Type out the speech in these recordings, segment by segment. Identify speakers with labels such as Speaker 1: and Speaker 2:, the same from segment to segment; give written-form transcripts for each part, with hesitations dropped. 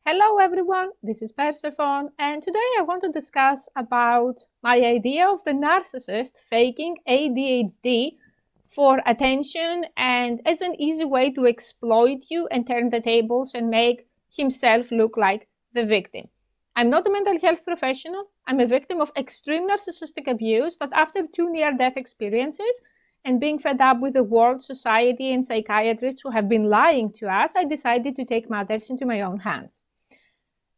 Speaker 1: Hello everyone, this is Persephone, and today I want to discuss about my idea of the narcissist faking ADHD for attention and as an easy way to exploit you and turn the tables and make himself look like the victim. I'm not a mental health professional. I'm a victim of extreme narcissistic abuse that after 2 near-death experiences and being fed up with the world, society, and psychiatrists who have been lying to us, I decided to take matters into my own hands.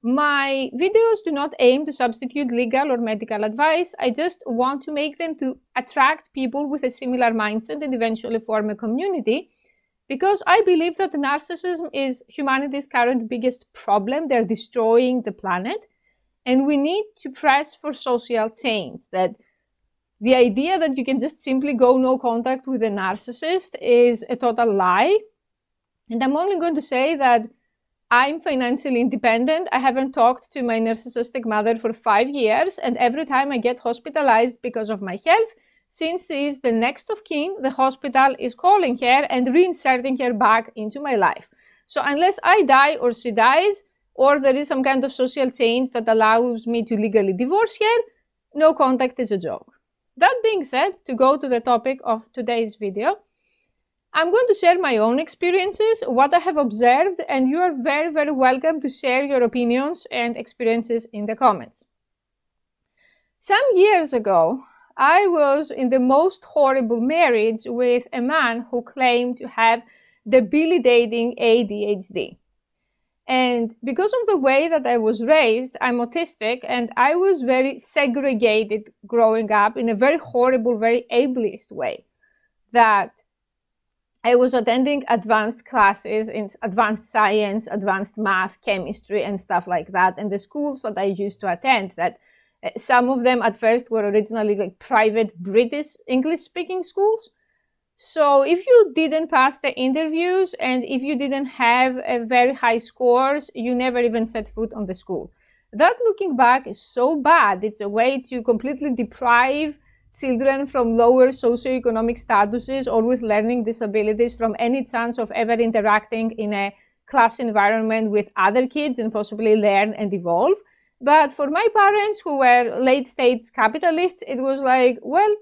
Speaker 1: My videos do not aim to substitute legal or medical advice. I just want to make them to attract people with a similar mindset and eventually form a community, because I believe that narcissism is humanity's current biggest problem. They're destroying the planet, and we need to press for social change. That the idea that you can just simply go no contact with a narcissist is a total lie. And I'm only going to say that I'm financially independent. I haven't talked to my narcissistic mother for 5 years, and every time I get hospitalized because of my health, since she is the next of kin, the hospital is calling her and reinserting her back into my life. So unless I die or she dies, or there is some kind of social change that allows me to legally divorce her, no contact is a joke. That being said, to go to the topic of today's video, I'm going to share my own experiences, what I have observed, and you are very, very welcome to share your opinions and experiences in the comments. Some years ago, I was in the most horrible marriage with a man who claimed to have debilitating ADHD. And because of the way that I was raised, I'm autistic, and I was very segregated growing up in a very horrible, very ableist way. That I was attending advanced classes in advanced science, advanced math, chemistry, and stuff like that. And the schools that I used to attend, that some of them at first were originally like private British English-speaking schools. So if you didn't pass the interviews and if you didn't have a very high scores, you never even set foot on the school. That, looking back, is so bad. It's a way to completely deprive children from lower socioeconomic statuses or with learning disabilities from any chance of ever interacting in a class environment with other kids and possibly learn and evolve. But for my parents, who were late-stage capitalists, it was like, well,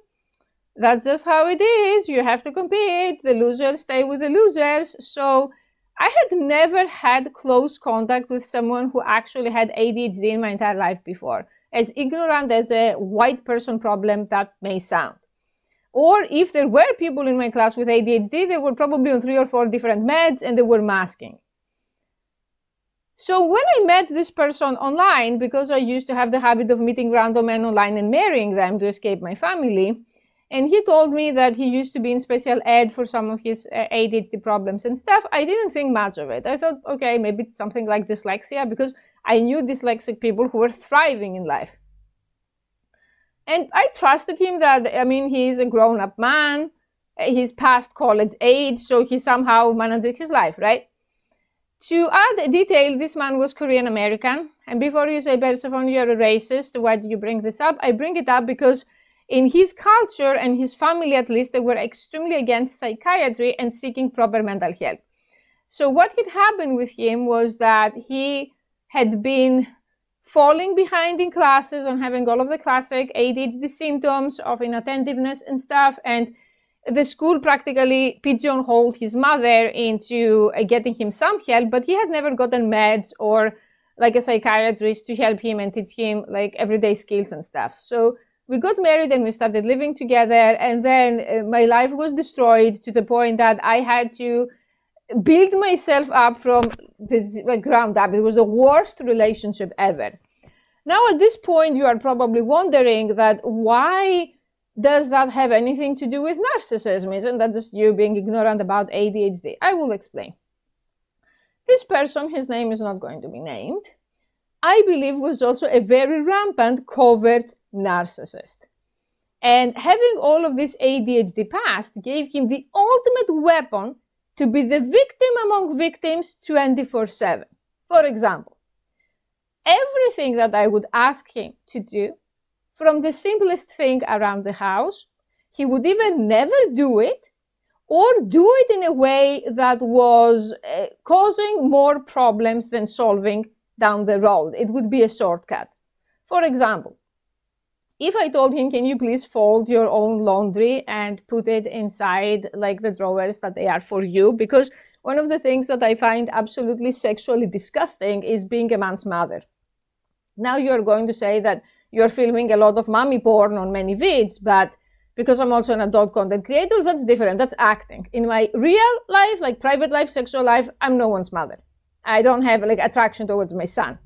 Speaker 1: that's just how it is. You have to compete. The losers stay with the losers. So I had never had close contact with someone who actually had ADHD in my entire life before, as ignorant as a white person problem that may sound. Or if there were people in my class with ADHD, they were probably on 3 or 4 different meds and they were masking. So when I met this person online, because I used to have the habit of meeting random men online and marrying them to escape my family, and he told me that he used to be in special ed for some of his ADHD problems and stuff, I didn't think much of it. I thought, okay, maybe it's something like dyslexia, because I knew dyslexic people who were thriving in life. And I trusted him that, he's a grown-up man, he's past college age, so he somehow manages his life, right? To add a detail, this man was Korean American. And before you say, Persephone, you're a racist, why do you bring this up? I bring it up because in his culture and his family, at least, they were extremely against psychiatry and seeking proper mental health. So what had happened with him was that he had been falling behind in classes and having all of the classic ADHD symptoms of inattentiveness and stuff, and the school practically pigeonholed his mother into getting him some help, but he had never gotten meds or like a psychiatrist to help him and teach him like everyday skills and stuff. So we got married and we started living together, and then my life was destroyed to the point that I had to build myself up from this ground up. It was the worst relationship ever. Now at this point you are probably wondering that why does that have anything to do with narcissism? Isn't that just you being ignorant about ADHD? I will explain. This person, his name is not going to be named, I believe was also a very rampant covert narcissist. And having all of this ADHD past gave him the ultimate weapon to be the victim among victims 24/7. For example, everything that I would ask him to do, from the simplest thing around the house, he would either never do it or do it in a way that was causing more problems than solving down the road. It would be a shortcut. For example, if I told him, can you please fold your own laundry and put it inside like the drawers that they are for you? Because one of the things that I find absolutely sexually disgusting is being a man's mother. Now you're going to say that you're filming a lot of mommy porn on many vids, but because I'm also an adult content creator, that's different. That's acting. In my real life, like private life, sexual life, I'm no one's mother. I don't have like attraction towards my son.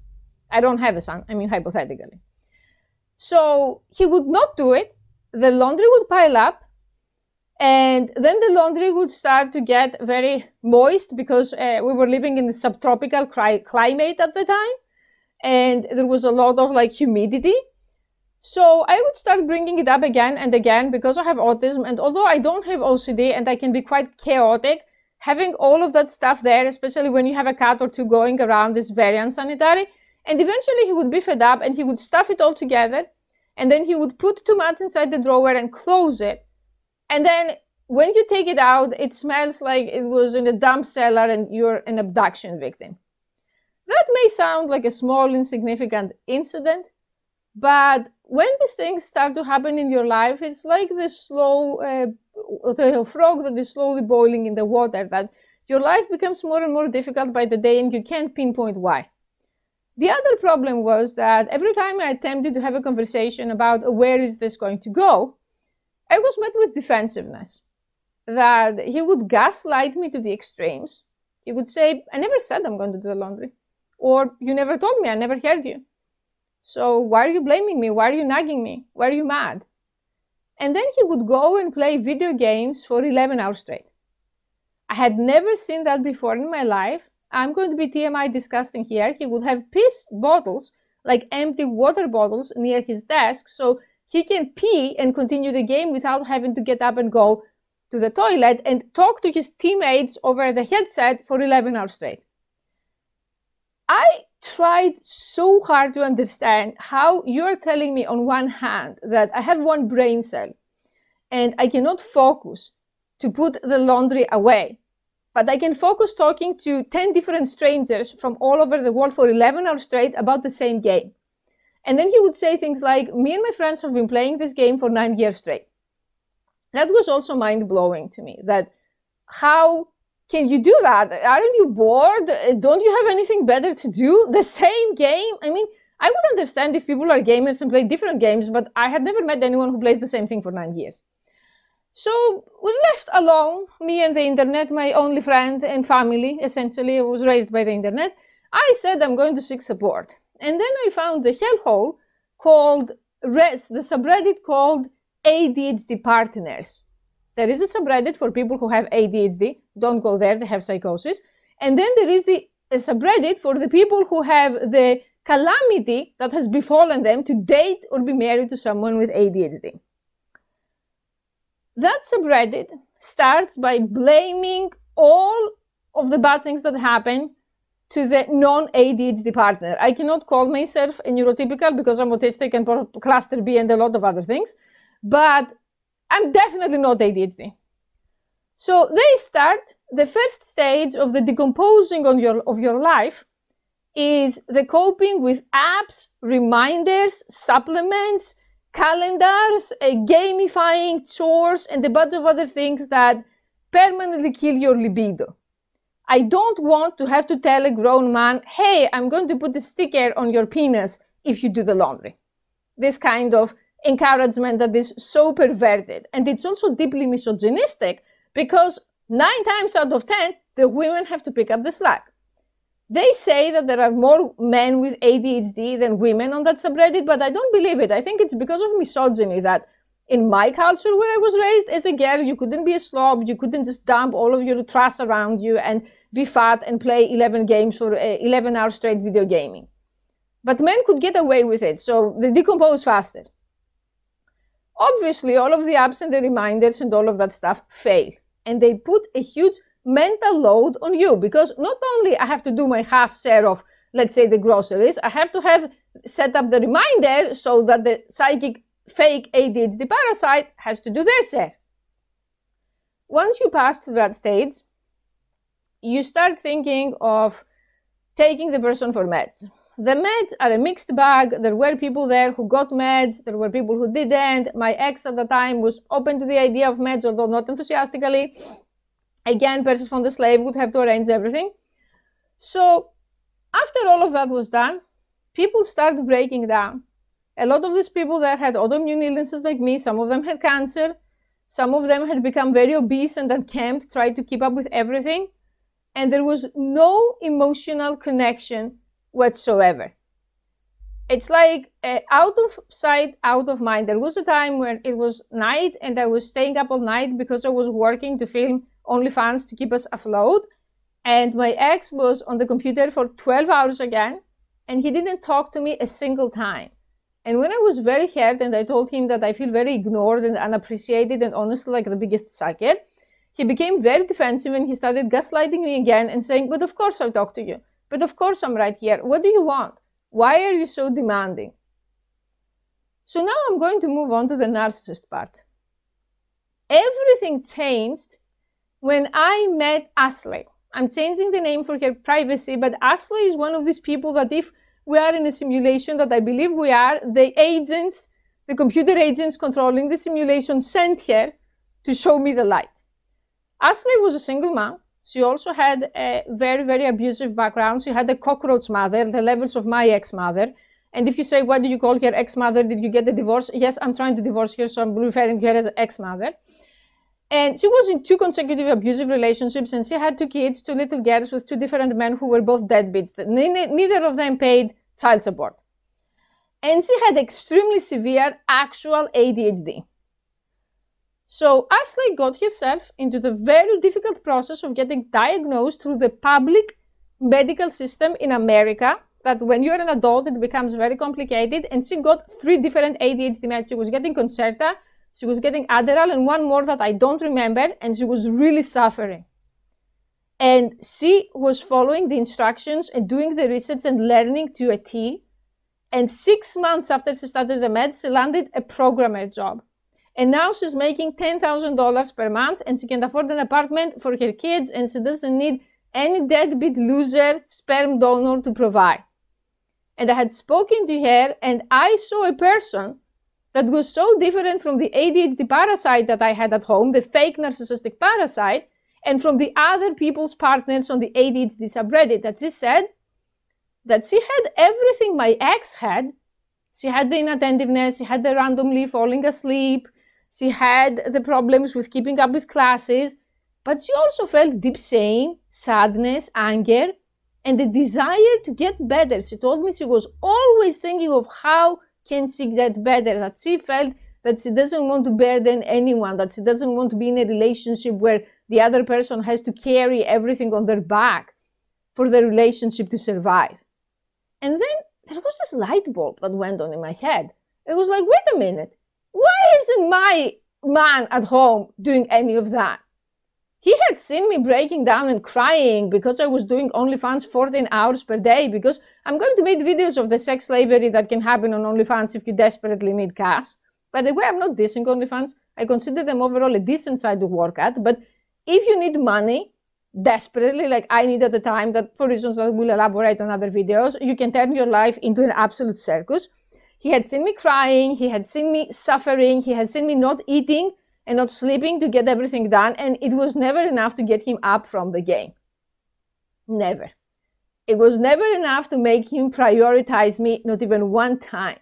Speaker 1: I don't have a son, I mean hypothetically. So he would not do it. The laundry would pile up, and then the laundry would start to get very moist because we were living in the subtropical climate at the time, and there was a lot of like humidity. So I would start bringing it up again and again because I have autism, and although I don't have OCD and I can be quite chaotic, having all of that stuff there, especially when you have a cat or two going around, is very unsanitary. And eventually he would be fed up and he would stuff it all together, and then he would put too much inside the drawer and close it. And then when you take it out, it smells like it was in a dump cellar and you're an abduction victim. That may sound like a small, insignificant incident, but when these things start to happen in your life, it's like the frog that is slowly boiling in the water, that your life becomes more and more difficult by the day and you can't pinpoint why. The other problem was that every time I attempted to have a conversation about where is this going to go, I was met with defensiveness. That he would gaslight me to the extremes. He would say, I never said I'm going to do the laundry. Or, you never told me, I never heard you. So why are you blaming me? Why are you nagging me? Why are you mad? And then he would go and play video games for 11 hours straight. I had never seen that before in my life. I'm going to be TMI disgusting here. He would have piss bottles, like empty water bottles, near his desk so he can pee and continue the game without having to get up and go to the toilet and talk to his teammates over the headset for 11 hours straight. I tried so hard to understand how you're telling me on one hand that I have one brain cell and I cannot focus to put the laundry away, but I can focus talking to 10 different strangers from all over the world for 11 hours straight about the same game. And then he would say things like, me and my friends have been playing this game for 9 years straight. That was also mind-blowing to me, that how can you do that? Aren't you bored? Don't you have anything better to do? The same game? I mean, I would understand if people are gamers and play different games, but I had never met anyone who plays the same thing for 9 years. So we left alone, me and the internet, my only friend and family, essentially. I was raised by the internet. I said I'm going to seek support. And then I found the hellhole called the subreddit called ADHD Partners. There is a subreddit for people who have ADHD. Don't go there, they have psychosis. And then there is a subreddit for the people who have the calamity that has befallen them to date or be married to someone with ADHD. That subreddit starts by blaming all of the bad things that happen to the non-ADHD partner. I cannot call myself a neurotypical because I'm autistic and cluster B and a lot of other things, but I'm definitely not ADHD. So they start, the first stage of the decomposing of your life is the coping with apps, reminders, supplements, calendars, gamifying, chores, and a bunch of other things that permanently kill your libido. I don't want to have to tell a grown man, hey, I'm going to put a sticker on your penis if you do the laundry. This kind of encouragement that is so perverted. And it's also deeply misogynistic because 9 times out of 10, the women have to pick up the slack. They say that there are more men with ADHD than women on that subreddit, but I don't believe it. I think it's because of misogyny that in my culture where I was raised as a girl, you couldn't be a slob, you couldn't just dump all of your trash around you and be fat and play 11 games for 11 hours straight video gaming. But men could get away with it, so they decompose faster. Obviously, all of the apps and the reminders and all of that stuff fail. And they put a huge mental load on you because not only I have to do my half share of, let's say, the groceries, I have to have set up the reminder so that the psychic fake ADHD parasite has to do their share. Once you pass to that stage, you start thinking of taking the person for meds. The meds are a mixed bag. There were people there who got meds. There were people who didn't. My ex at the time was open to the idea of meds, although not enthusiastically. Again, Persephone the slave would have to arrange everything. So after all of that was done, people started breaking down. A lot of these people there had autoimmune illnesses like me. Some of them had cancer. Some of them had become very obese and unkempt, tried to keep up with everything. And there was no emotional connection whatsoever. It's like out of sight, out of mind. There was a time when it was night and I was staying up all night because I was working to film OnlyFans to keep us afloat. And my ex was on the computer for 12 hours again, and he didn't talk to me a single time. And when I was very hurt and I told him that I feel very ignored and unappreciated and honestly like the biggest sucker, he became very defensive and he started gaslighting me again and saying, but of course I'll talk to you. But of course I'm right here. What do you want? Why are you so demanding? So now I'm going to move on to the narcissist part. Everything changed when I met Ashley. I'm changing the name for her privacy, but Ashley is one of these people that if we are in a simulation that I believe we are, the agents, the computer agents controlling the simulation sent her to show me the light. Ashley was a single mom. She also had a very, very abusive background. She had a cockroach mother, the levels of my ex-mother. And if you say, what do you call her ex-mother? Did you get a divorce? Yes, I'm trying to divorce her, so I'm referring to her as ex-mother. And she was in 2 consecutive abusive relationships, and she had 2 kids, 2 little girls with 2 different men who were both deadbeats. Neither of them paid child support. And she had extremely severe actual ADHD. So Ashley got herself into the very difficult process of getting diagnosed through the public medical system in America, that when you're an adult, it becomes very complicated. And she got 3 different ADHD meds. She was getting Concerta, she was getting Adderall, and one more that I don't remember, and she was really suffering. And she was following the instructions and doing the research and learning to a T. And 6 months after she started the meds, she landed a programmer job. And now she's making $10,000 per month, and she can afford an apartment for her kids, and she doesn't need any deadbeat loser sperm donor to provide. And I had spoken to her, and I saw a person that was so different from the ADHD parasite that I had at home, the fake narcissistic parasite, and from the other people's partners on the ADHD subreddit, that she said that she had everything my ex had. She had the inattentiveness, she had the randomly falling asleep, she had the problems with keeping up with classes, but she also felt deep shame, sadness, anger, and the desire to get better. She told me she was always thinking of how can she get better, that she felt that she doesn't want to burden anyone, that she doesn't want to be in a relationship where the other person has to carry everything on their back for the relationship to survive. And then there was this light bulb that went on in my head. It was like, wait a minute, why isn't my man at home doing any of that? He had seen me breaking down and crying because I was doing OnlyFans 14 hours per day, because I'm going to make videos of the sex slavery that can happen on OnlyFans if you desperately need cash. By the way, I'm not dissing OnlyFans. I consider them overall a decent side to work at. But if you need money desperately, like I need at the time, that for reasons that we'll elaborate on other videos, you can turn your life into an absolute circus. He had seen me crying, he had seen me suffering, he had seen me not eating and not sleeping to get everything done, and it was never enough to get him up from the game. Never. It was never enough to make him prioritize me, not even one time.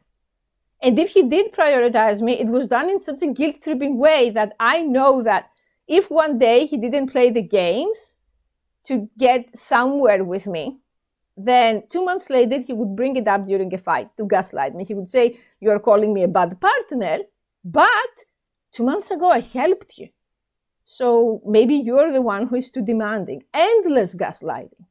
Speaker 1: And if he did prioritize me, it was done in such a guilt-tripping way that I know that if one day he didn't play the games to get somewhere with me, then 2 months later he would bring it up during a fight to gaslight me. He would say, you're calling me a bad partner, but 2 months ago I helped you. So maybe you're the one who is too demanding. Endless gaslighting.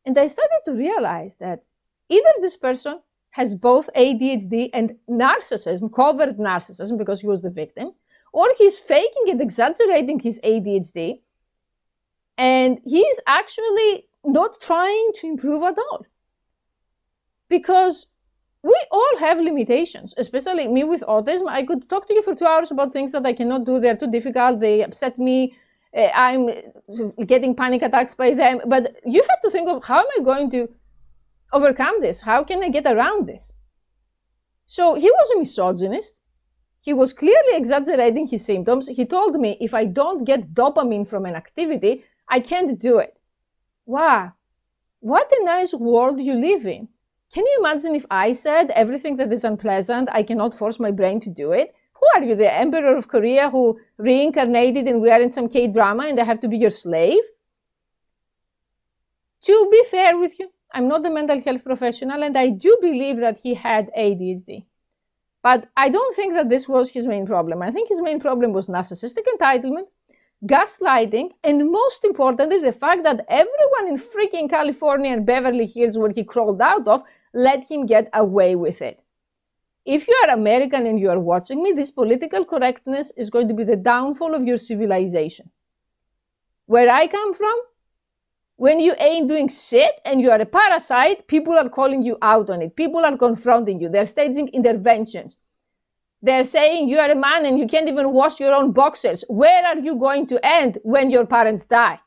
Speaker 1: And I started to realize that either this person has both ADHD and narcissism, covert narcissism because he was the victim, or he's faking and exaggerating his ADHD, and he is actually not trying to improve at all. Because we all have limitations, especially me with autism. I could talk to you for 2 hours about things that I cannot do. They're too difficult. They upset me. I'm getting panic attacks by them. But you have to think of, how am I going to overcome this? How can I get around this? So he was a misogynist. He was clearly exaggerating his symptoms. He told me, if I don't get dopamine from an activity, I can't do it. Wow, what a nice world you live in. Can you imagine if I said everything that is unpleasant, I cannot force my brain to do it? Who are you, the Emperor of Korea who reincarnated and we are in some K-drama and I have to be your slave? To be fair with you, I'm not a mental health professional and I do believe that he had ADHD. But I don't think that this was his main problem. I think his main problem was narcissistic entitlement, gaslighting, and most importantly, the fact that everyone in freaking California and Beverly Hills, where he crawled out of, let him get away with it. If you are American and you are watching me, this political correctness is going to be the downfall of your civilization. Where I come from, when you ain't doing shit and you are a parasite, people are calling you out on it. People are confronting you. They're staging interventions. They're saying you are a man and you can't even wash your own boxers. Where are you going to end when your parents die?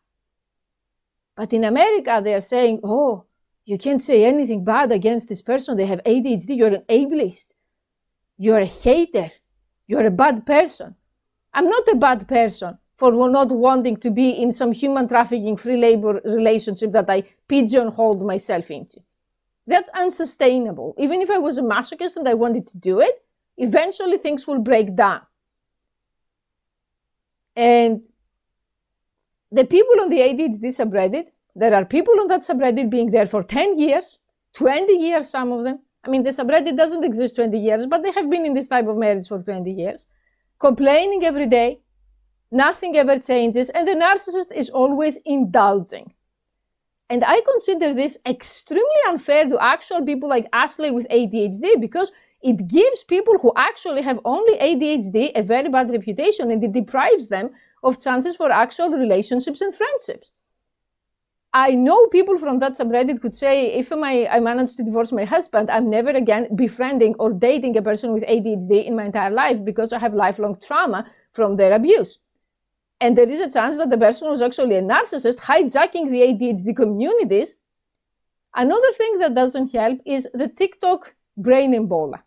Speaker 1: But in America, they're saying, oh, you can't say anything bad against this person. They have ADHD. You're an ableist. You're a hater. You're a bad person. I'm not a bad person for not wanting to be in some human trafficking, free labor relationship that I pigeonholed myself into. That's unsustainable. Even if I was a masochist and I wanted to do it, eventually things will break down. And the people on the ADHD subreddit, there are people on that subreddit being there for 10 years, 20 years, some of them. I mean, the subreddit doesn't exist 20 years, but they have been in this type of marriage for 20 years, complaining every day. Nothing ever changes, and the narcissist is always indulging. And I consider this extremely unfair to actual people like Ashley with ADHD, because it gives people who actually have only ADHD a very bad reputation, and it deprives them of chances for actual relationships and friendships. I know people from that subreddit could say, if I manage to divorce my husband, I'm never again befriending or dating a person with ADHD in my entire life because I have lifelong trauma from their abuse. And there is a chance that the person was actually a narcissist hijacking the ADHD communities. Another thing that doesn't help is the TikTok brain Ebola.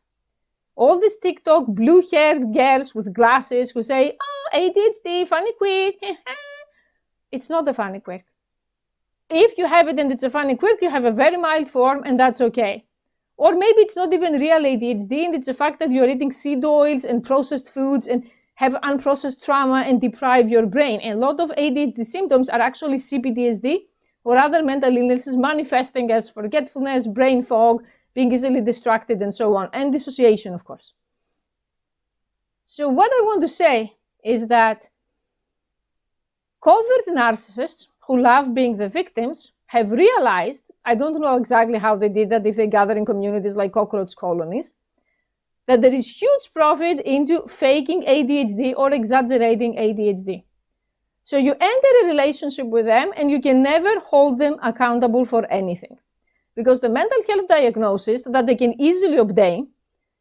Speaker 1: All these TikTok blue-haired girls with glasses who say, oh, ADHD, funny quirk. It's not a funny quirk. If you have it and it's a funny quirk, you have a very mild form and that's okay. Or maybe it's not even real ADHD and it's the fact that you're eating seed oils and processed foods and have unprocessed trauma and deprive your brain. And a lot of ADHD symptoms are actually CPTSD or other mental illnesses manifesting as forgetfulness, brain fog, being easily distracted, and so on, and dissociation, of course. So what I want to say is that covert narcissists who love being the victims have realized, I don't know exactly how they did that, if they gather in communities like cockroach colonies, that there is huge profit into faking ADHD or exaggerating ADHD. So you enter a relationship with them and you can never hold them accountable for anything. Because the mental health diagnosis that they can easily obtain,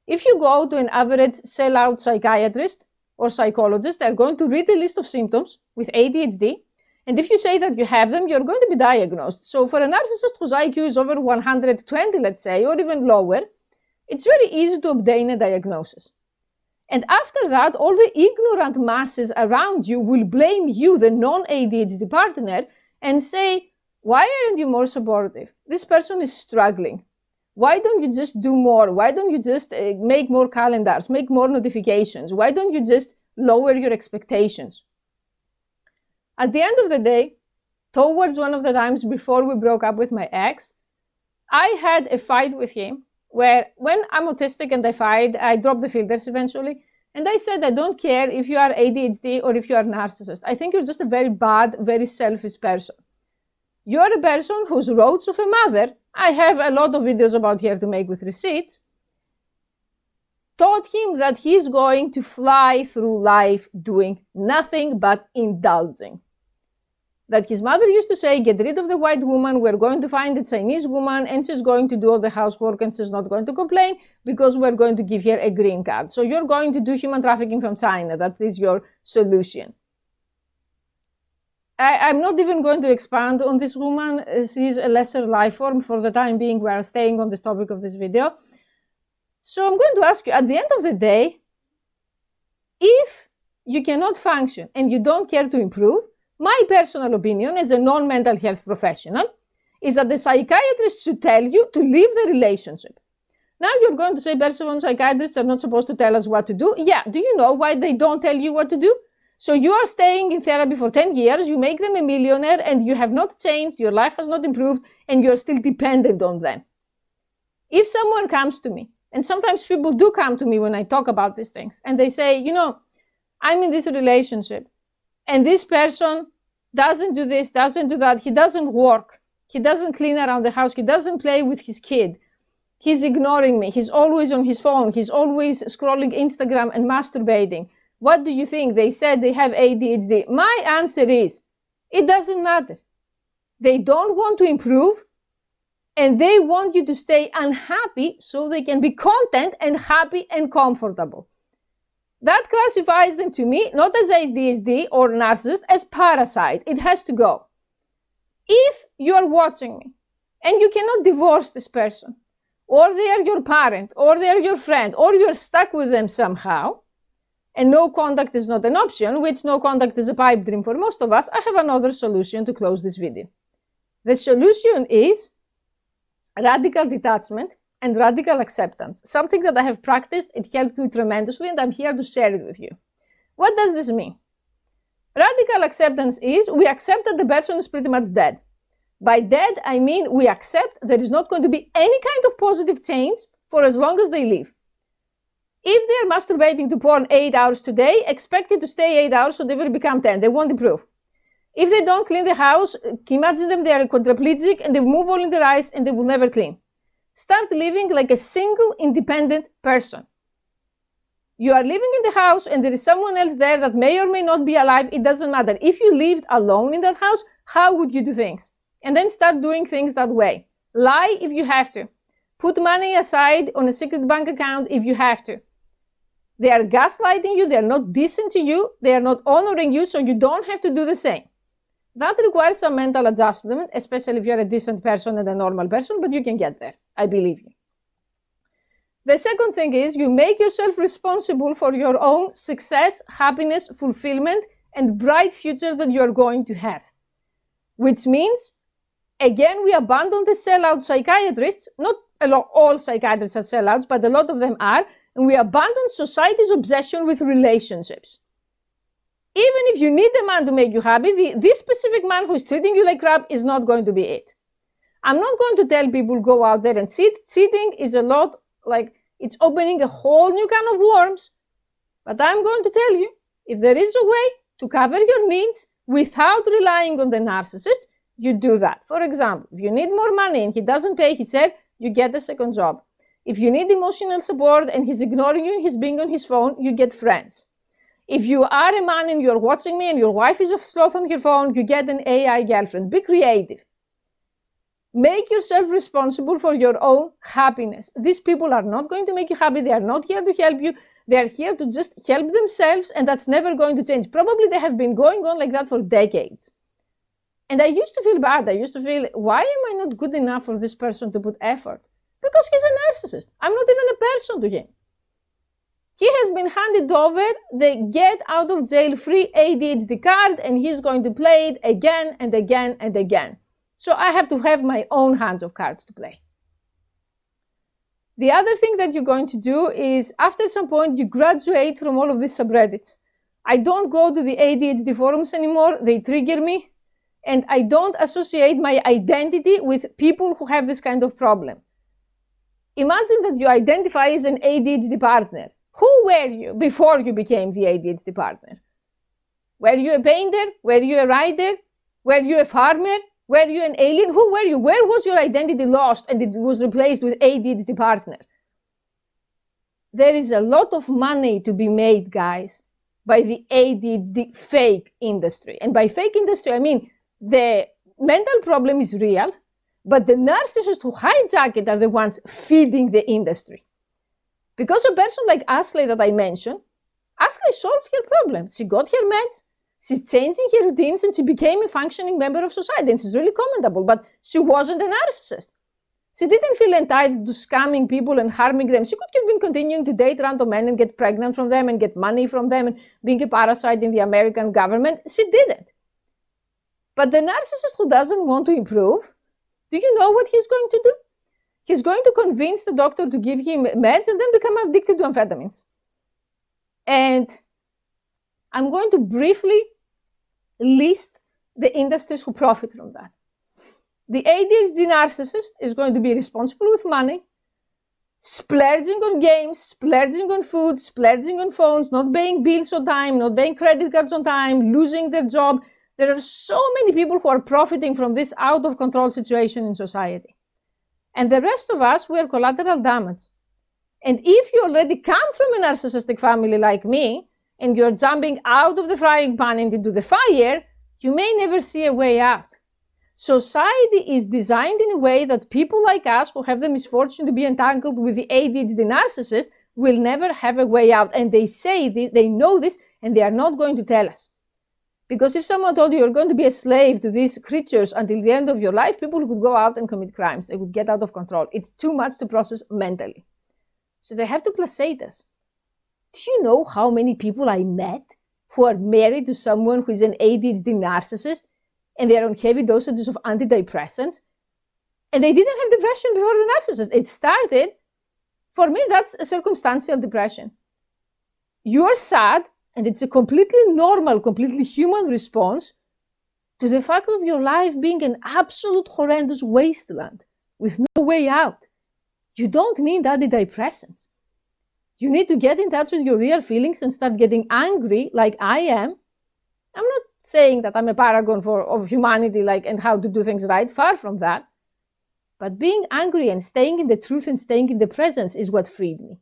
Speaker 1: if you go to an average sellout psychiatrist or psychologist, they're going to read a list of symptoms with ADHD. And if you say that you have them, you're going to be diagnosed. So for a narcissist whose IQ is over 120, let's say, or even lower, it's very easy to obtain a diagnosis. And after that, all the ignorant masses around you will blame you, the non-ADHD partner, and say, why aren't you more supportive? This person is struggling. Why don't you just do more? Why don't you just make more calendars, make more notifications? Why don't you just lower your expectations? At the end of the day, towards one of the times before we broke up with my ex, I had a fight with him where when I'm autistic and I fight, I drop the filters eventually. And I said, I don't care if you are ADHD or if you are narcissist. I think you're just a very bad, very selfish person. You're a person whose roads of a mother, I have a lot of videos about here to make with receipts, taught him that he's going to fly through life doing nothing but indulging. That his mother used to say, get rid of the white woman, we're going to find a Chinese woman, and she's going to do all the housework and she's not going to complain because we're going to give her a green card. So you're going to do human trafficking from China. That is your solution. I'm not even going to expand on this woman. She's a lesser life form. For the time being, we are staying on this topic of this video. So I'm going to ask you, at the end of the day, if you cannot function and you don't care to improve, my personal opinion as a non-mental health professional is that the psychiatrist should tell you to leave the relationship. Now you're going to say, Persephone, psychiatrists are not supposed to tell us what to do. Yeah, do you know why they don't tell you what to do? So you are staying in therapy for 10 years, you make them a millionaire, and you have not changed, your life has not improved, and you're still dependent on them. If someone comes to me, and sometimes people do come to me when I talk about these things, and they say, you know, I'm in this relationship, and this person doesn't do this, doesn't do that, he doesn't work, he doesn't clean around the house, he doesn't play with his kid, he's ignoring me, he's always on his phone, he's always scrolling Instagram and masturbating. What do you think? They said they have ADHD. My answer is, it doesn't matter. They don't want to improve, and they want you to stay unhappy so they can be content and happy and comfortable. That classifies them to me, not as ADHD or narcissist, as parasite. It has to go. If you are watching me and you cannot divorce this person, or they are your parent, or they are your friend, or you are stuck with them somehow, and no contact is not an option, which no contact is a pipe dream for most of us, I have another solution to close this video. The solution is radical detachment and radical acceptance, something that I have practiced, it helped me tremendously, and I'm here to share it with you. What does this mean? Radical acceptance is we accept that the person is pretty much dead. By dead, I mean we accept there is not going to be any kind of positive change for as long as they live. If they're masturbating to porn 8 hours today, expect it to stay 8 hours so they will become 10. They won't improve. If they don't clean the house, imagine them, they are quadriplegic and they move all in their eyes and they will never clean. Start living like a single independent person. You are living in the house and there is someone else there that may or may not be alive. It doesn't matter. If you lived alone in that house, how would you do things? And then start doing things that way. Lie if you have to. Put money aside on a secret bank account if you have to. They are gaslighting you, they are not decent to you, they are not honoring you, so you don't have to do the same. That requires some mental adjustment, especially if you're a decent person and a normal person, but you can get there. I believe you. The second thing is you make yourself responsible for your own success, happiness, fulfillment, and bright future that you're going to have. Which means, again, we abandon the sellout psychiatrists. Not all psychiatrists are sellouts, but a lot of them are. And we abandon society's obsession with relationships. Even if you need a man to make you happy, this specific man who is treating you like crap is not going to be it. I'm not going to tell people go out there and cheat. Cheating is a lot like it's opening a whole new can of worms. But I'm going to tell you, if there is a way to cover your needs without relying on the narcissist, you do that. For example, if you need more money and he doesn't pay his share, you get a second job. If you need emotional support and he's ignoring you, he's being on his phone, you get friends. If you are a man and you're watching me and your wife is a sloth on her phone, you get an AI girlfriend. Be creative. Make yourself responsible for your own happiness. These people are not going to make you happy. They are not here to help you. They are here to just help themselves, and that's never going to change. Probably they have been going on like that for decades. And I used to feel bad. I used to feel, why am I not good enough for this person to put effort? Because he's a narcissist. I'm not even a person to him. He has been handed over the get out of jail free ADHD card, and he's going to play it again and again and again. So I have to have my own hands of cards to play. The other thing that you're going to do is, after some point, you graduate from all of these subreddits. I don't go to the ADHD forums anymore. They trigger me. And I don't associate my identity with people who have this kind of problem. Imagine that you identify as an ADHD partner. Who were you before you became the ADHD partner? Were you a painter? Were you a writer? Were you a farmer? Were you an alien? Who were you? Where was your identity lost and it was replaced with ADHD partner? There is a lot of money to be made, guys, by the ADHD fake industry. And by fake industry, I mean the mental problem is real, but the narcissists who hijack it are the ones feeding the industry. Because a person like Ashley that I mentioned, Ashley solved her problem. She got her meds, She's changing her routines and she became a functioning member of society, and she's really commendable, but she wasn't a narcissist. She didn't feel entitled to scamming people and harming them. She could have been continuing to date random men and get pregnant from them and get money from them and being a parasite in the American government. She didn't. But the narcissist who doesn't want to improve, do you know what he's going to do? He's going to convince the doctor to give him meds and then become addicted to amphetamines. And I'm going to briefly list the industries who profit from that. The ADHD narcissist is going to be responsible with money, splurging on games, splurging on food, splurging on phones, not paying bills on time, not paying credit cards on time, losing their job. There are so many people who are profiting from this out-of-control situation in society. And the rest of us, we are collateral damage. And if you already come from a narcissistic family like me, and you're jumping out of the frying pan and into the fire, you may never see a way out. Society is designed in a way that people like us who have the misfortune to be entangled with the ADHD narcissist will never have a way out. And they say this, they know this, and they are not going to tell us. Because if someone told you you're going to be a slave to these creatures until the end of your life, people would go out and commit crimes. They would get out of control. It's too much to process mentally. So they have to placate us. Do you know how many people I met who are married to someone who is an ADHD narcissist and they're on heavy dosages of antidepressants? And they didn't have depression before the narcissist. It started, for me, that's a circumstantial depression. You're sad, and it's a completely normal, completely human response to the fact of your life being an absolute horrendous wasteland with no way out. You don't need antidepressants. You need to get in touch with your real feelings and start getting angry like I am. I'm not saying that I'm a paragon of humanity and how to do things right, far from that. But being angry and staying in the truth and staying in the presence is what freed me.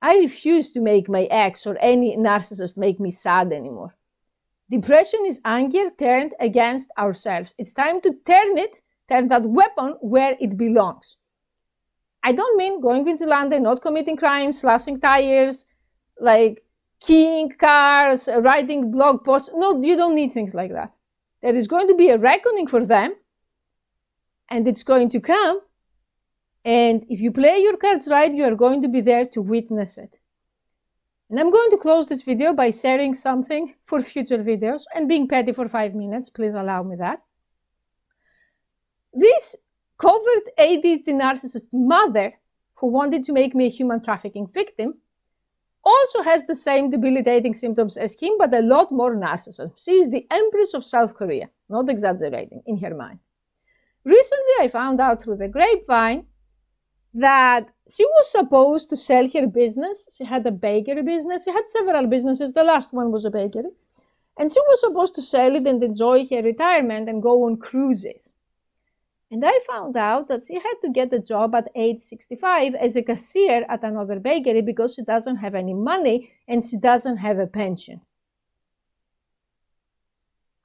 Speaker 1: I refuse to make my ex or any narcissist make me sad anymore. Depression is anger turned against ourselves. It's time to turn that weapon where it belongs. I don't mean going vigilante, not committing crimes, slashing tires, keying cars, writing blog posts. No, you don't need things like that. There is going to be a reckoning for them, and it's going to come. And if you play your cards right, you are going to be there to witness it. And I'm going to close this video by sharing something for future videos and being petty for 5 minutes. Please allow me that. This covert ADHD narcissist mother who wanted to make me a human trafficking victim also has the same debilitating symptoms as him, but a lot more narcissism. She is the Empress of South Korea, not exaggerating, in her mind. Recently, I found out through the grapevine that she was supposed to sell her business. She had a bakery business. She had several businesses. The last one was a bakery. And she was supposed to sell it and enjoy her retirement and go on cruises. And I found out that she had to get a job at age 65 as a cashier at another bakery because she doesn't have any money and she doesn't have a pension.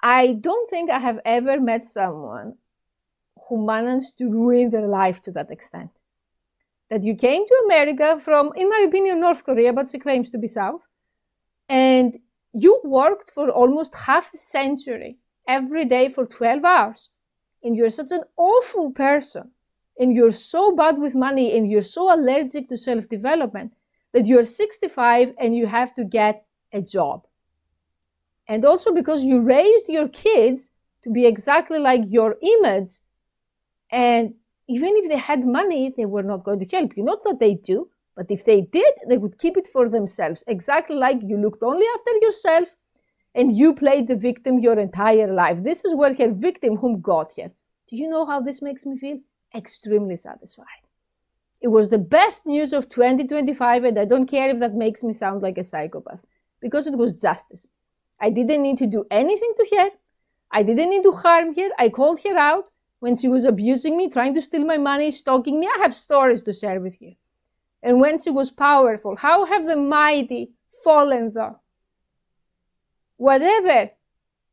Speaker 1: I don't think I have ever met someone who managed to ruin their life to that extent. That you came to America from, in my opinion, North Korea, but she claims to be South, and you worked for almost half a century every day for 12 hours. And you're such an awful person, and you're so bad with money, and you're so allergic to self-development that you're 65 and you have to get a job. And also because you raised your kids to be exactly like your image, and even if they had money, they were not going to help you. Not that they do, but if they did, they would keep it for themselves, exactly like you looked only after yourself, and you played the victim your entire life. This is where her victimhood got her. Do you know how this makes me feel? Extremely satisfied. It was the best news of 2025, and I don't care if that makes me sound like a psychopath, because it was justice. I didn't need to do anything to her. I didn't need to harm her. I called her out when she was abusing me, trying to steal my money, stalking me. I have stories to share with you. And when she was powerful, how have the mighty fallen though? Whatever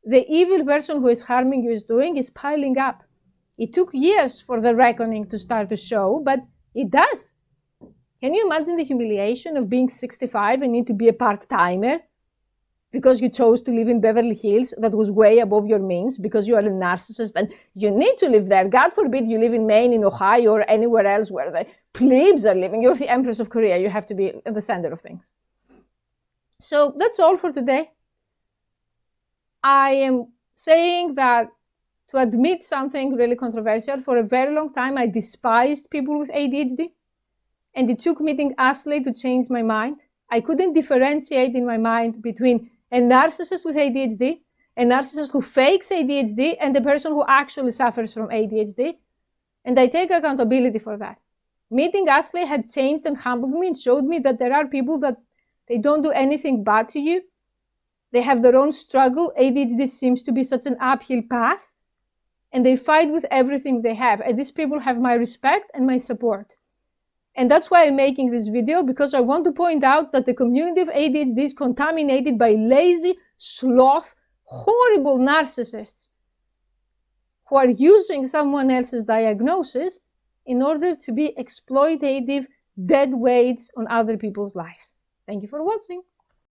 Speaker 1: the evil person who is harming you is doing is piling up. It took years for the reckoning to start to show, but it does. Can you imagine the humiliation of being 65 and need to be a part-timer? because you chose to live in Beverly Hills that was way above your means because you are a narcissist and you need to live there. God forbid you live in Maine, in Ohio, or anywhere else where the plebes are living. You're the Empress of Korea. You have to be at the center of things. So that's all for today. I am saying that to admit something really controversial, for a very long time I despised people with ADHD. And it took meeting Ashley to change my mind. I couldn't differentiate in my mind between a narcissist with ADHD, a narcissist who fakes ADHD, and a person who actually suffers from ADHD. And I take accountability for that. Meeting Ashley had changed and humbled me and showed me that there are people that they don't do anything bad to you. They have their own struggle. ADHD seems to be such an uphill path. And they fight with everything they have. And these people have my respect and my support. And that's why I'm making this video, because I want to point out that the community of ADHD is contaminated by lazy, sloth, horrible narcissists who are using someone else's diagnosis in order to be exploitative, dead weights on other people's lives. Thank you for watching.